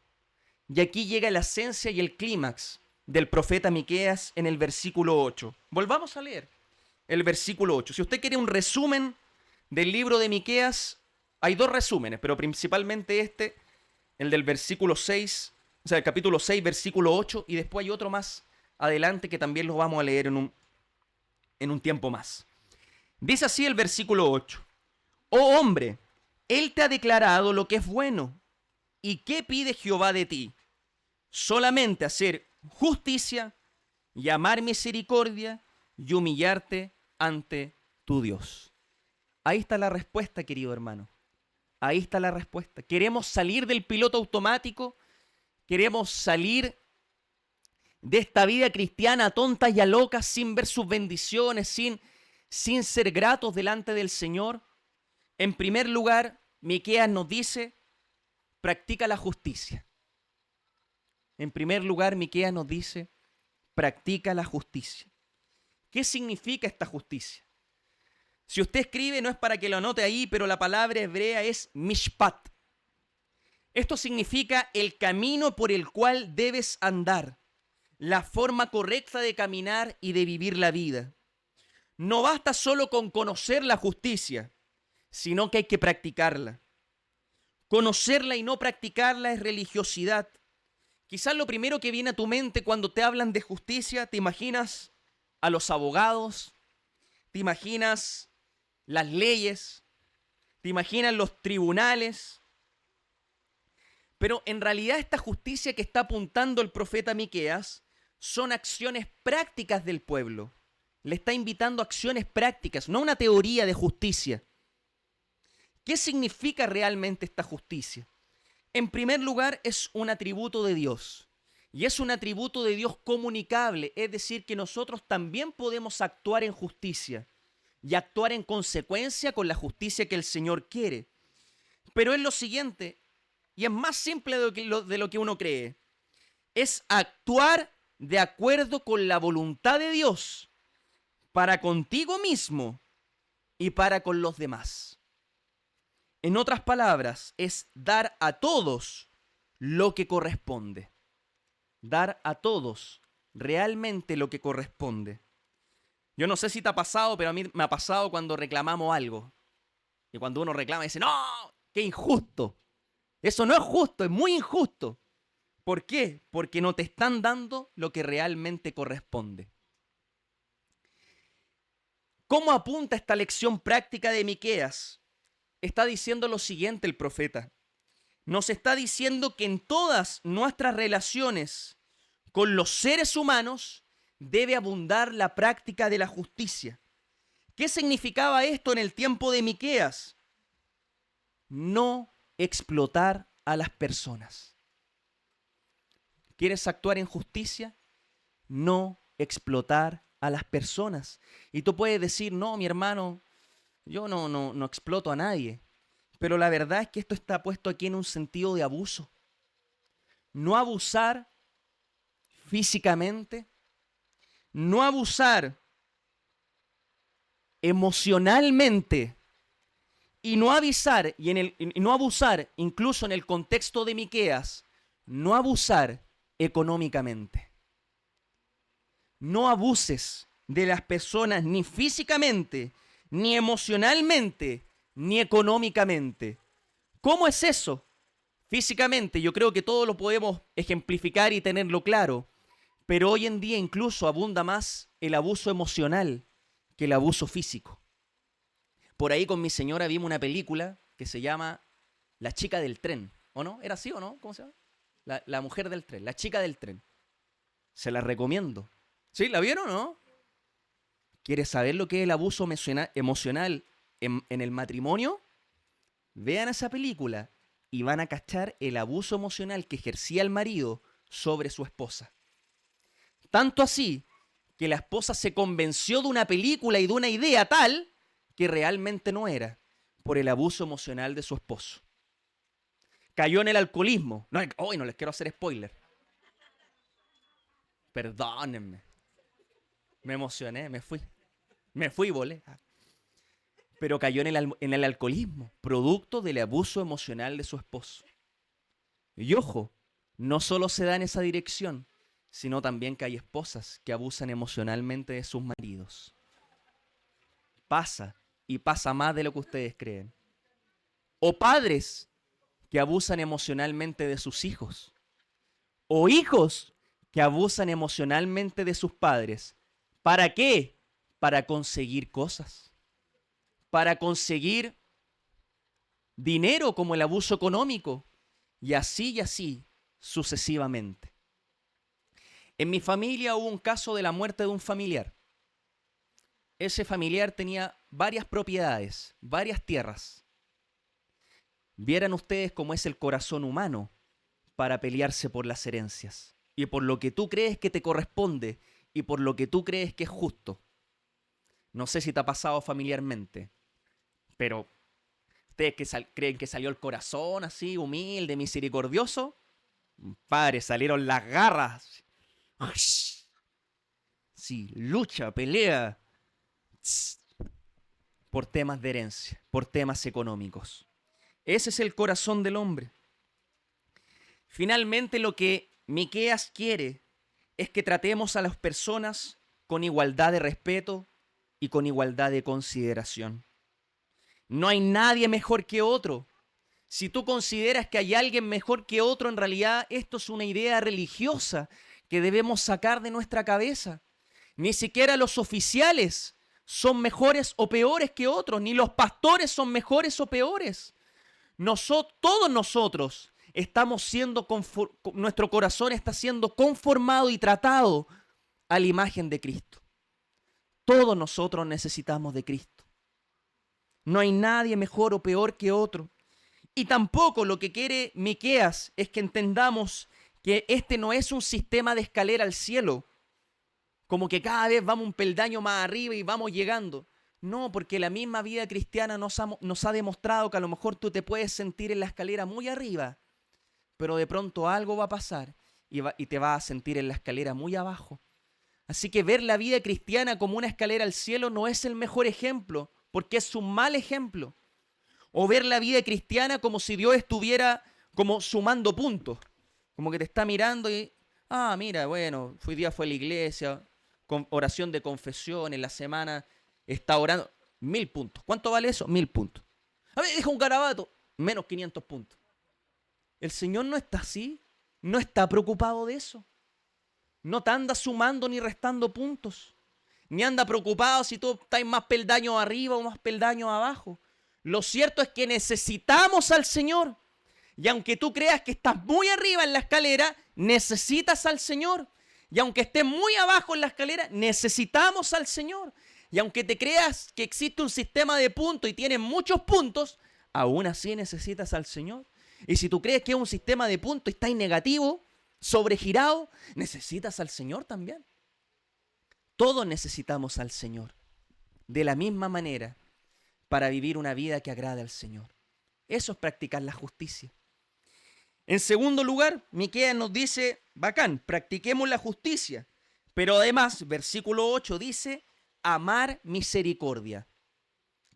S1: Y aquí llega la esencia y el clímax del profeta Miqueas en el versículo 8. Volvamos a leer el versículo 8. Si usted quiere un resumen del libro de Miqueas, hay dos resúmenes, pero principalmente el del versículo 6, o sea, el capítulo 6, versículo 8, y después hay otro más adelante que también lo vamos a leer en un tiempo más. Dice así el versículo 8. Oh hombre, Él te ha declarado lo que es bueno. ¿Y qué pide Jehová de ti? Solamente hacer justicia y amar misericordia y humillarte ante tu Dios. Ahí está la respuesta, querido hermano. Ahí está la respuesta. Queremos salir del piloto automático. Queremos salir de esta vida cristiana tonta y a loca, sin ver sus bendiciones, sin ser gratos delante del Señor. En primer lugar, Miqueas nos dice, practica la justicia. En primer lugar, Miqueas nos dice, practica la justicia. ¿Qué significa esta justicia? Si usted escribe, no es para que lo anote ahí, pero la palabra hebrea es mishpat. Esto significa el camino por el cual debes andar, la forma correcta de caminar y de vivir la vida. No basta solo con conocer la justicia, sino que hay que practicarla. Conocerla y no practicarla es religiosidad. Quizás lo primero que viene a tu mente cuando te hablan de justicia, te imaginas a los abogados, te imaginas las leyes, te imaginas los tribunales. Pero en realidad esta justicia que está apuntando el profeta Miqueas son acciones prácticas del pueblo. Le está invitando a acciones prácticas, no una teoría de justicia. ¿Qué significa realmente esta justicia? En primer lugar, es un atributo de Dios. Y es un atributo de Dios comunicable, es decir, que nosotros también podemos actuar en justicia y actuar en consecuencia con la justicia que el Señor quiere. Pero es lo siguiente, y es más simple de lo que uno cree, es actuar de acuerdo con la voluntad de Dios para contigo mismo y para con los demás. En otras palabras, es dar a todos lo que corresponde. Dar a todos realmente lo que corresponde. Yo no sé si te ha pasado, pero a mí me ha pasado cuando reclamamos algo. Y cuando uno reclama dice, no, qué injusto. Eso no es justo, es muy injusto. ¿Por qué? Porque no te están dando lo que realmente corresponde. ¿Cómo apunta esta lección práctica de Miqueas? Está diciendo lo siguiente el profeta. Nos está diciendo que en todas nuestras relaciones con los seres humanos debe abundar la práctica de la justicia. ¿Qué significaba esto en el tiempo de Miqueas? No explotar a las personas. ¿Quieres actuar en justicia? No explotar a las personas. Y tú puedes decir, no, mi hermano, yo no exploto a nadie. Pero la verdad es que esto está puesto aquí en un sentido de abuso. No abusar físicamente, no abusar emocionalmente y no avisar y no abusar incluso en el contexto de Miqueas, no abusar económicamente. No abuses de las personas ni físicamente, ni emocionalmente, ni económicamente. ¿Cómo es eso? Físicamente, yo creo que todos lo podemos ejemplificar y tenerlo claro, pero hoy en día incluso abunda más el abuso emocional que el abuso físico. por ahí con mi señora vimos una película que se llama La chica del tren, ¿o no? ¿Era así o no? ¿Cómo se llama? La mujer del tren, la chica del tren. Se la recomiendo. ¿Sí? ¿La vieron o no? ¿Quieres saber lo que es el abuso emocional en el matrimonio? Vean esa película y van a cachar el abuso emocional que ejercía el marido sobre su esposa. Tanto así que la esposa se convenció de una película y de una idea tal que realmente no era, por el abuso emocional de su esposo. Cayó en el alcoholismo. No, hoy no les quiero hacer spoiler. Perdónenme. Me emocioné, me fui y volé. Pero cayó en el alcoholismo, producto del abuso emocional de su esposo. Y ojo, no solo se da en esa dirección, sino también que hay esposas que abusan emocionalmente de sus maridos. Pasa, y pasa más de lo que ustedes creen. O padres que abusan emocionalmente de sus hijos. O hijos que abusan emocionalmente de sus padres. ¿Para qué? Para conseguir cosas. Para conseguir dinero, como el abuso económico. Y así sucesivamente. En mi familia hubo un caso de la muerte de un familiar. Ese familiar tenía varias propiedades, varias tierras. Vieran ustedes cómo es el corazón humano para pelearse por las herencias y por lo que tú crees que te corresponde y por lo que tú crees que es justo. No sé si te ha pasado familiarmente, pero ustedes que creen que salió el corazón así, humilde, misericordioso, padre, salieron las garras. Sí, lucha, pelea por temas de herencia, por temas económicos. Ese es el corazón del hombre. Finalmente, lo que Miqueas quiere es que tratemos a las personas con igualdad de respeto y con igualdad de consideración. No hay nadie mejor que otro. Si tú consideras que hay alguien mejor que otro, en realidad esto es una idea religiosa que debemos sacar de nuestra cabeza. Ni siquiera los oficiales son mejores o peores que otros, ni los pastores son mejores o peores. Todos nosotros estamos siendo, nuestro corazón está siendo conformado y tratado a la imagen de Cristo. Todos nosotros necesitamos de Cristo. No hay nadie mejor o peor que otro. Y tampoco lo que quiere Miqueas es que entendamos que este no es un sistema de escalera al cielo, como que cada vez vamos un peldaño más arriba y vamos llegando. No, porque la misma vida cristiana nos ha demostrado que a lo mejor tú te puedes sentir en la escalera muy arriba, pero de pronto algo va a pasar y te vas a sentir en la escalera muy abajo. Así que ver la vida cristiana como una escalera al cielo no es el mejor ejemplo, porque es un mal ejemplo. O ver la vida cristiana como si Dios estuviera como sumando puntos, como que te está mirando y, mira, bueno, hoy día fue a la iglesia, con oración de confesión, en la semana está orando, 1000 puntos. ¿Cuánto vale eso? 1000 puntos. A ver, deja un garabato, menos 500 puntos. El Señor no está así, no está preocupado de eso. No te anda sumando ni restando puntos, ni anda preocupado si tú estás más peldaños arriba o más peldaños abajo. Lo cierto es que necesitamos al Señor. Y aunque tú creas que estás muy arriba en la escalera, necesitas al Señor. Y aunque estés muy abajo en la escalera, necesitamos al Señor. Y aunque te creas que existe un sistema de puntos y tienes muchos puntos, aún así necesitas al Señor. Y si tú crees que es un sistema de puntos y estás negativo, sobregirado, necesitas al Señor también. Todos necesitamos al Señor. De la misma manera, para vivir una vida que agrade al Señor. Eso es practicar la justicia. En segundo lugar, Miqueas nos dice, bacán, practiquemos la justicia. Pero además, versículo 8 dice, amar misericordia.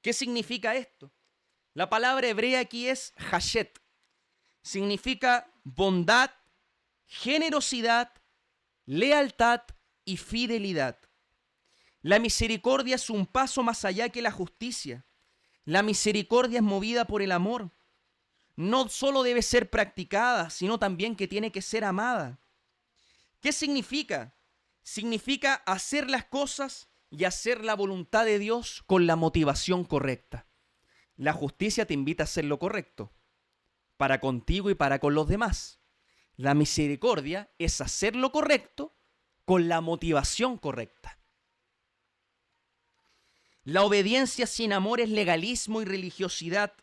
S1: ¿Qué significa esto? La palabra hebrea aquí es hashet. Significa bondad, generosidad, lealtad y fidelidad. La misericordia es un paso más allá que la justicia. La misericordia es movida por el amor. No solo debe ser practicada, sino también que tiene que ser amada. ¿Qué significa? Significa hacer las cosas y hacer la voluntad de Dios con la motivación correcta. La justicia te invita a hacer lo correcto, para contigo y para con los demás. La misericordia es hacer lo correcto con la motivación correcta. La obediencia sin amor es legalismo y religiosidad.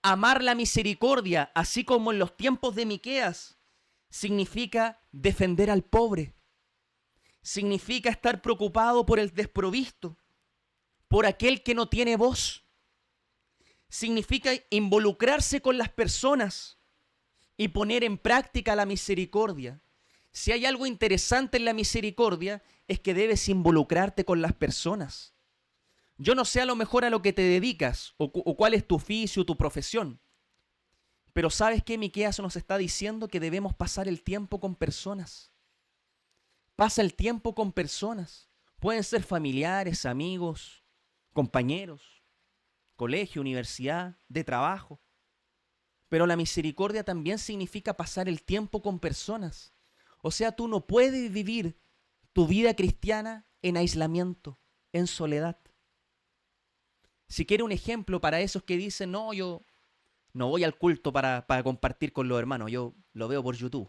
S1: Amar la misericordia, así como en los tiempos de Miqueas, significa defender al pobre. Significa estar preocupado por el desprovisto, por aquel que no tiene voz. Significa involucrarse con las personas y poner en práctica la misericordia. Si hay algo interesante en la misericordia, es que debes involucrarte con las personas. Yo no sé a lo mejor a lo que te dedicas o cuál es tu oficio, tu profesión, pero ¿sabes qué? Miqueas nos está diciendo que debemos pasar el tiempo con personas. Pasa el tiempo con personas. Pueden ser familiares, amigos, compañeros, colegio, universidad, de trabajo. Pero la misericordia también significa pasar el tiempo con personas. O sea, tú no puedes vivir tu vida cristiana en aislamiento, en soledad. Si quiere un ejemplo para esos que dicen, no, yo no voy al culto para compartir con los hermanos, yo lo veo por YouTube.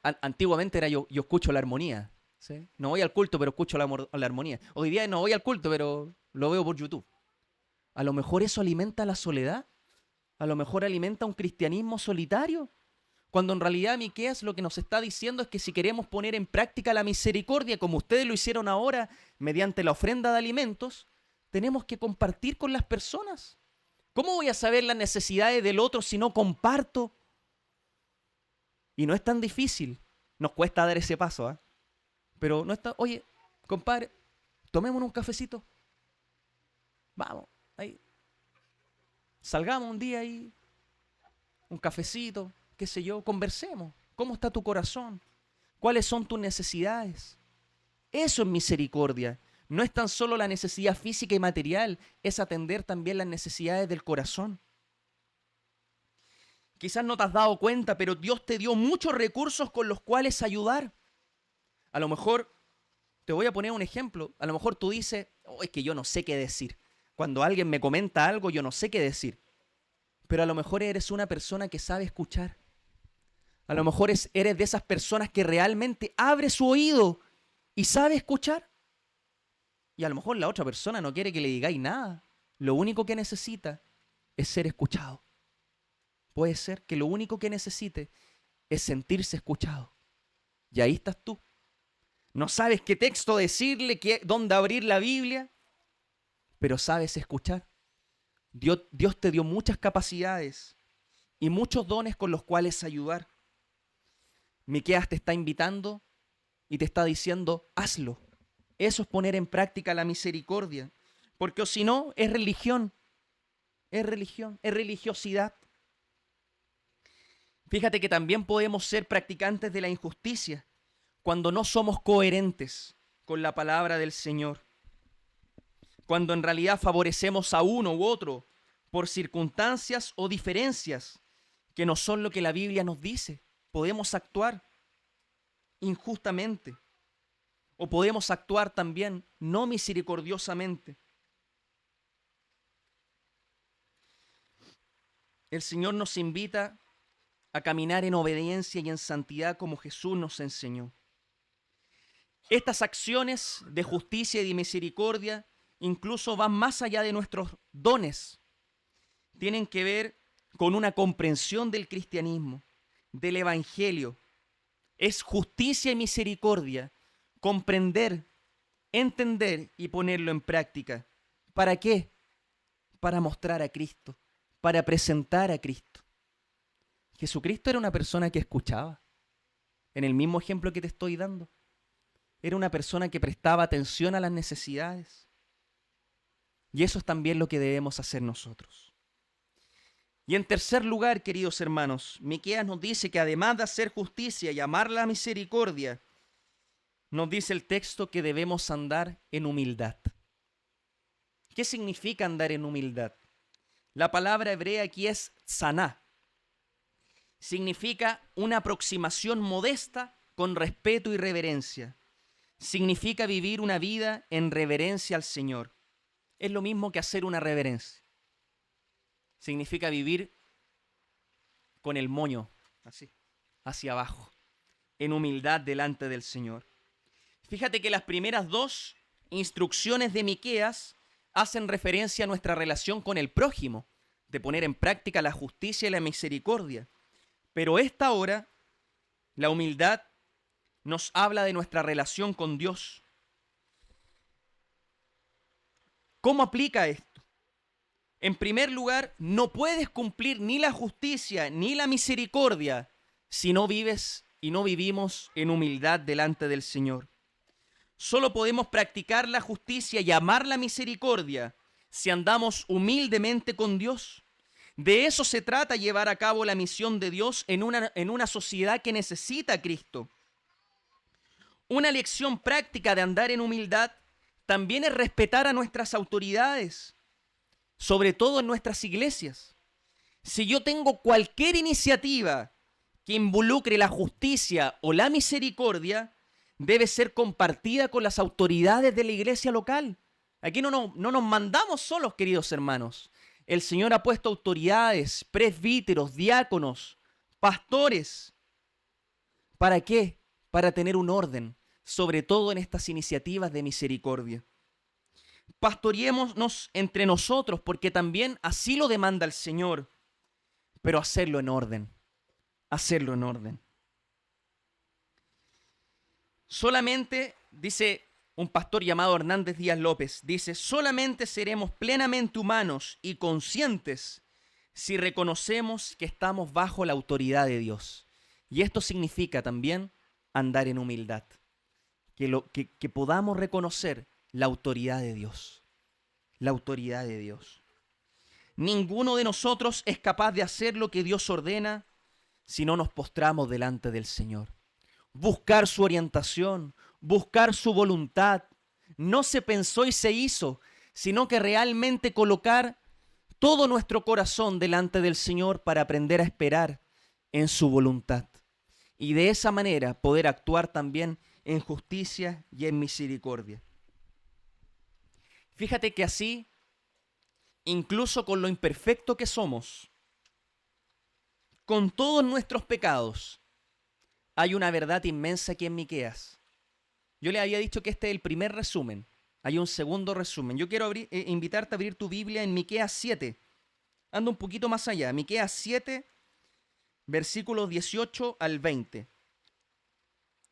S1: Antiguamente era yo escucho la armonía, ¿sí? No voy al culto, pero escucho la armonía. Hoy día no voy al culto, pero lo veo por YouTube. A lo mejor eso alimenta la soledad, a lo mejor alimenta un cristianismo solitario, cuando en realidad Miqueas lo que nos está diciendo es que si queremos poner en práctica la misericordia, como ustedes lo hicieron ahora, mediante la ofrenda de alimentos, tenemos que compartir con las personas. ¿Cómo voy a saber las necesidades del otro si no comparto? Y no es tan difícil. Nos cuesta dar ese paso, ¿eh? Pero no está, oye, compadre, tomémonos un cafecito. Vamos, ahí. Salgamos un día ahí, un cafecito, qué sé yo, conversemos. ¿Cómo está tu corazón? ¿Cuáles son tus necesidades? Eso es misericordia. No es tan solo la necesidad física y material, es atender también las necesidades del corazón. Quizás no te has dado cuenta, pero Dios te dio muchos recursos con los cuales ayudar. A lo mejor, te voy a poner un ejemplo, a lo mejor tú dices, oh, es que yo no sé qué decir. Cuando alguien me comenta algo, yo no sé qué decir. Pero a lo mejor eres una persona que sabe escuchar. A lo mejor eres de esas personas que realmente abre su oído y sabe escuchar. Y a lo mejor la otra persona no quiere que le digáis nada. Lo único que necesita es ser escuchado. Puede ser que lo único que necesite es sentirse escuchado. Y ahí estás tú. No sabes qué texto decirle, dónde abrir la Biblia, pero sabes escuchar. Dios te dio muchas capacidades y muchos dones con los cuales ayudar. Miqueas te está invitando y te está diciendo, hazlo. Eso es poner en práctica la misericordia. Porque si no, es religión. Es religión, es religiosidad. Fíjate que también podemos ser practicantes de la injusticia cuando no somos coherentes con la palabra del Señor. Cuando en realidad favorecemos a uno u otro por circunstancias o diferencias que no son lo que la Biblia nos dice. Podemos actuar injustamente o podemos actuar también no misericordiosamente. El Señor nos invita a caminar en obediencia y en santidad como Jesús nos enseñó. Estas acciones de justicia y de misericordia incluso van más allá de nuestros dones. Tienen que ver con una comprensión del cristianismo, del evangelio. Es justicia y misericordia, comprender, entender y ponerlo en práctica. ¿Para qué? Para mostrar a Cristo, para presentar a Cristo. Jesucristo era una persona que escuchaba, en el mismo ejemplo que te estoy dando. Era una persona que prestaba atención a las necesidades. Y eso es también lo que debemos hacer nosotros. Y en tercer lugar, queridos hermanos, Miqueas nos dice que además de hacer justicia y amar la misericordia, nos dice el texto que debemos andar en humildad. ¿Qué significa andar en humildad? La palabra hebrea aquí es tsaná. Significa una aproximación modesta con respeto y reverencia. Significa vivir una vida en reverencia al Señor. Es lo mismo que hacer una reverencia. significa vivir con el moño así, hacia abajo, en humildad delante del Señor. Fíjate que las primeras dos instrucciones de Miqueas hacen referencia a nuestra relación con el prójimo, de poner en práctica la justicia y la misericordia. Pero esta ahora, la humildad, nos habla de nuestra relación con Dios. ¿Cómo aplica esto? En primer lugar, no puedes cumplir ni la justicia ni la misericordia si no vives y no vivimos en humildad delante del Señor. Solo podemos practicar la justicia y amar la misericordia si andamos humildemente con Dios. De eso se trata llevar a cabo la misión de Dios en una sociedad que necesita a Cristo. Una lección práctica de andar en humildad también es respetar a nuestras autoridades, sobre todo en nuestras iglesias. Si yo tengo cualquier iniciativa que involucre la justicia o la misericordia, debe ser compartida con las autoridades de la iglesia local. Aquí no nos mandamos solos, queridos hermanos. El Señor ha puesto autoridades, presbíteros, diáconos, pastores. ¿Para qué? Para tener un orden, sobre todo en estas iniciativas de misericordia. Pastoreémonos entre nosotros porque también así lo demanda el Señor, pero hacerlo en orden, hacerlo en orden. Solamente, dice un pastor llamado Hernández Díaz López, dice, solamente seremos plenamente humanos y conscientes si reconocemos que estamos bajo la autoridad de Dios. Y esto significa también andar en humildad, que podamos reconocer la autoridad de Dios, la autoridad de Dios. Ninguno de nosotros es capaz de hacer lo que Dios ordena si no nos postramos delante del Señor. Buscar su orientación, buscar su voluntad. No se pensó y se hizo, sino que realmente colocar todo nuestro corazón delante del Señor para aprender a esperar en su voluntad. Y de esa manera poder actuar también en justicia y en misericordia. Fíjate que así, incluso con lo imperfecto que somos, con todos nuestros pecados, hay una verdad inmensa aquí en Miqueas. Yo le había dicho que este es el primer resumen. Hay un segundo resumen. Yo quiero invitarte a abrir tu Biblia en Miqueas 7. Anda un poquito más allá. Miqueas 7, versículos 18 al 20.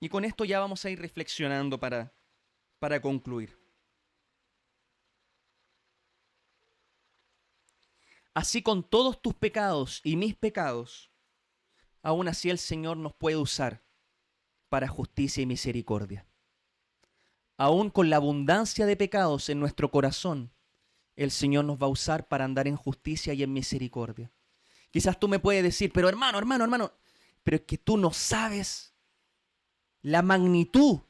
S1: Y con esto ya vamos a ir reflexionando para concluir. Así con todos tus pecados y mis pecados, aún así el Señor nos puede usar para justicia y misericordia. Aún con la abundancia de pecados en nuestro corazón, el Señor nos va a usar para andar en justicia y en misericordia. Quizás tú me puedes decir, pero hermano, pero es que tú no sabes la magnitud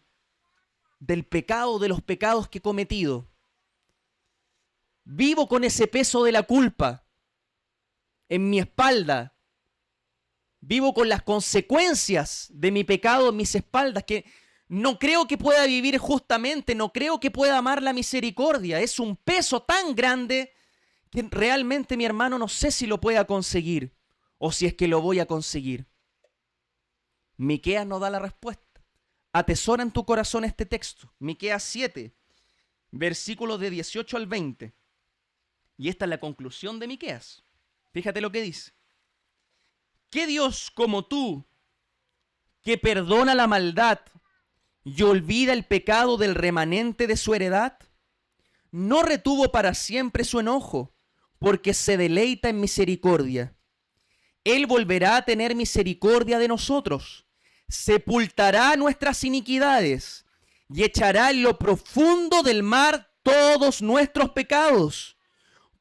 S1: del pecado, de los pecados que he cometido. Vivo con ese peso de la culpa en mi espalda. Vivo con las consecuencias de mi pecado en mis espaldas, que no creo que pueda vivir justamente, no creo que pueda amar la misericordia. Es un peso tan grande que realmente, mi hermano, no sé si lo pueda conseguir o si es que lo voy a conseguir. Miqueas nos da la respuesta. Atesora en tu corazón este texto. Miqueas 7, versículos de 18 al 20. Y esta es la conclusión de Miqueas. Fíjate lo que dice. ¿Qué Dios como tú, que perdona la maldad y olvida el pecado del remanente de su heredad? No retuvo para siempre su enojo, porque se deleita en misericordia. Él volverá a tener misericordia de nosotros, sepultará nuestras iniquidades y echará en lo profundo del mar todos nuestros pecados.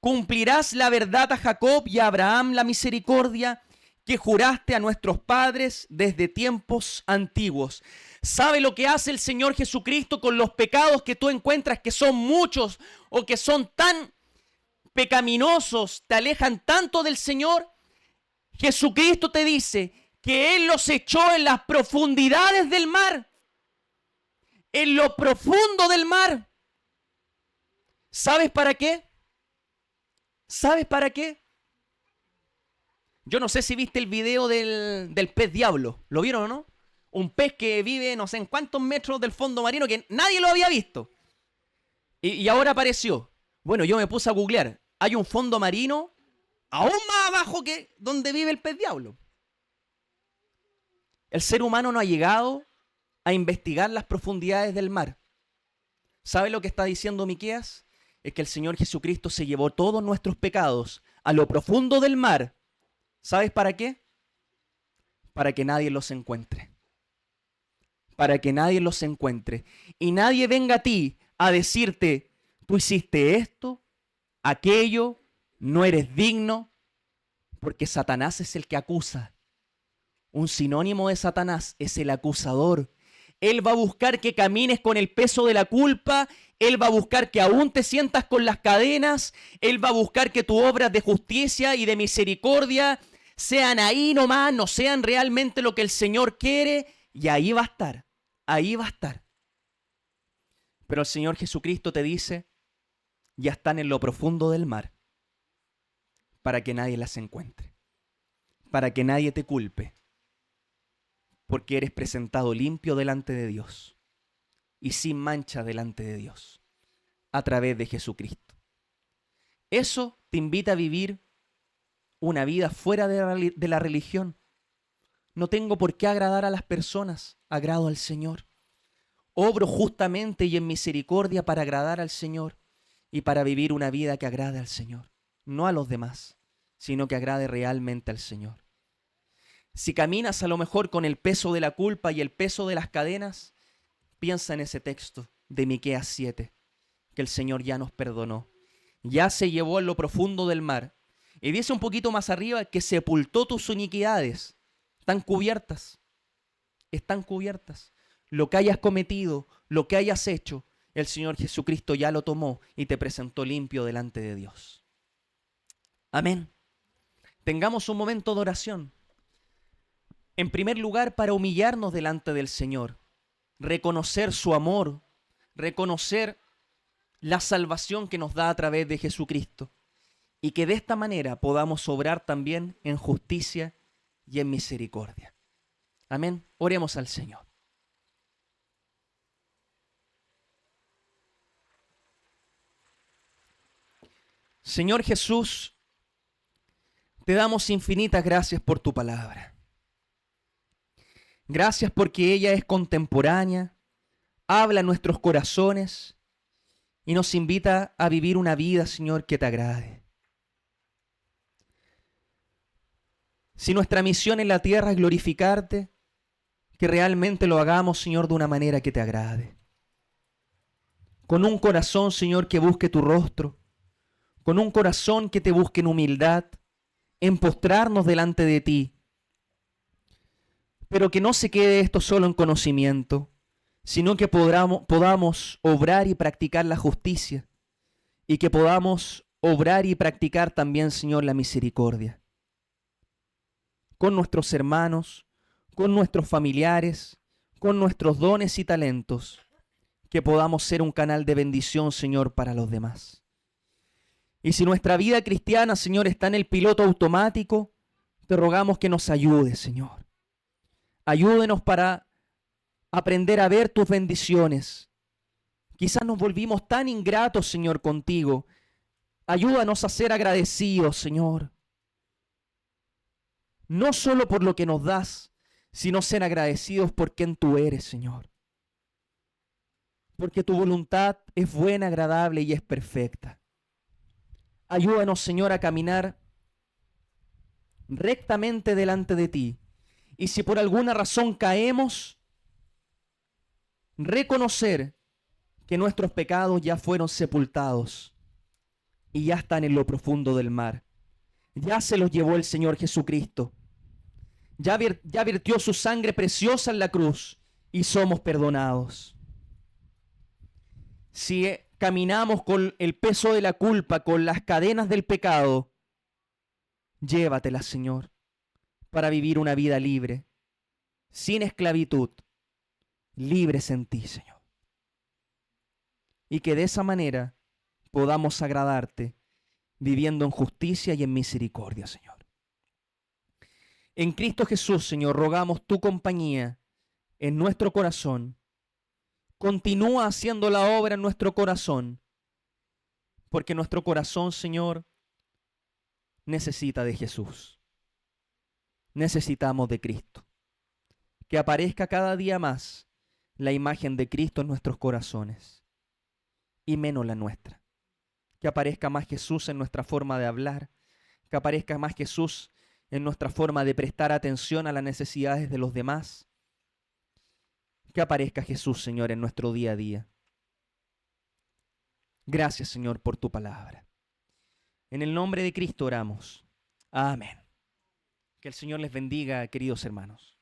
S1: Cumplirás la verdad a Jacob y a Abraham la misericordia que juraste a nuestros padres desde tiempos antiguos. ¿Sabe lo que hace el Señor Jesucristo con los pecados que tú encuentras que son muchos o que son tan pecaminosos, te alejan tanto del Señor? Jesucristo te dice que Él los echó en las profundidades del mar, en lo profundo del mar. ¿Sabes para qué? ¿Sabes para qué?
S2: Yo no sé si viste el video del pez diablo. ¿Lo vieron o no? Un pez que vive no sé en cuántos metros del fondo marino que nadie lo había visto. Y ahora apareció. Bueno, yo me puse a googlear. Hay un fondo marino aún más abajo que donde vive el pez diablo. El ser humano no ha llegado a investigar las profundidades del mar. ¿Sabe lo que está diciendo Miqueas? Es que el Señor Jesucristo se llevó todos nuestros pecados a lo profundo del mar. ¿Sabes para qué? Para que nadie los encuentre. Para que nadie los encuentre. Y nadie venga a ti a decirte, tú hiciste esto, aquello, no eres digno, porque Satanás es el que acusa. Un sinónimo de Satanás es el acusador. Él va a buscar que camines con el peso de la culpa. Él va a buscar que aún te sientas con las cadenas. Él va a buscar que tus obras de justicia y de misericordia sean ahí nomás, no sean realmente lo que el Señor quiere. Y ahí va a estar, ahí va a estar. Pero el Señor Jesucristo te dice, ya están en lo profundo del mar, para que nadie las encuentre, para que nadie te culpe, porque eres presentado limpio delante de Dios y sin mancha delante de Dios, a través de Jesucristo. Eso te invita a vivir una vida fuera de la religión. No tengo por qué agradar a las personas, agrado al Señor. Obro justamente y en misericordia para agradar al Señor y para vivir una vida que agrade al Señor, no a los demás, sino que agrade realmente al Señor. Si caminas a lo mejor con el peso de la culpa y el peso de las cadenas, piensa en ese texto de Miqueas 7, que el Señor ya nos perdonó, ya se llevó en lo profundo del mar. Y dice un poquito más arriba que sepultó tus iniquidades, están cubiertas, están cubiertas. Lo que hayas cometido, lo que hayas hecho, el Señor Jesucristo ya lo tomó y te presentó limpio delante de Dios. Amén. Tengamos un momento de oración. En primer lugar, para humillarnos delante del Señor, reconocer su amor, reconocer la salvación que nos da a través de Jesucristo y que de esta manera podamos obrar también en justicia y en misericordia. Amén. Oremos al Señor. Señor Jesús, te damos infinitas gracias por tu palabra. Gracias porque ella es contemporánea, habla en nuestros corazones y nos invita a vivir una vida, Señor, que te agrade. Si nuestra misión en la tierra es glorificarte, que realmente lo hagamos, Señor, de una manera que te agrade. Con un corazón, Señor, que busque tu rostro, con un corazón que te busque en humildad, en postrarnos delante de ti. Pero que no se quede esto solo en conocimiento, sino que podamos obrar y practicar la justicia, y que podamos obrar y practicar también, Señor, la misericordia. Con nuestros hermanos, con nuestros familiares, con nuestros dones y talentos, que podamos ser un canal de bendición, Señor, para los demás. Y si nuestra vida cristiana, Señor, está en el piloto automático, te rogamos que nos ayudes, Señor. Ayúdenos para aprender a ver tus bendiciones. Quizás nos volvimos tan ingratos, Señor, contigo. Ayúdanos a ser agradecidos, Señor. No solo por lo que nos das, sino ser agradecidos por quien tú eres, Señor. Porque tu voluntad es buena, agradable y es perfecta. Ayúdanos, Señor, a caminar rectamente delante de ti. Y si por alguna razón caemos, reconocer que nuestros pecados ya fueron sepultados y ya están en lo profundo del mar. Ya se los llevó el Señor Jesucristo. Ya vertió su sangre preciosa en la cruz y somos perdonados. Si caminamos con el peso de la culpa, con las cadenas del pecado, llévatelas, Señor, para vivir una vida libre, sin esclavitud, libres en ti, Señor. Y que de esa manera podamos agradarte, viviendo en justicia y en misericordia, Señor. En Cristo Jesús, Señor, rogamos tu compañía en nuestro corazón. Continúa haciendo la obra en nuestro corazón, porque nuestro corazón, Señor, necesita de Jesús. Necesitamos de Cristo. Que aparezca cada día más la imagen de Cristo en nuestros corazones y menos la nuestra. Que aparezca más Jesús en nuestra forma de hablar, que aparezca más Jesús en nuestra forma de prestar atención a las necesidades de los demás. Que aparezca Jesús, Señor, en nuestro día a día. Gracias, Señor, por tu palabra. En el nombre de Cristo oramos. Amén. Que el Señor les bendiga, queridos hermanos.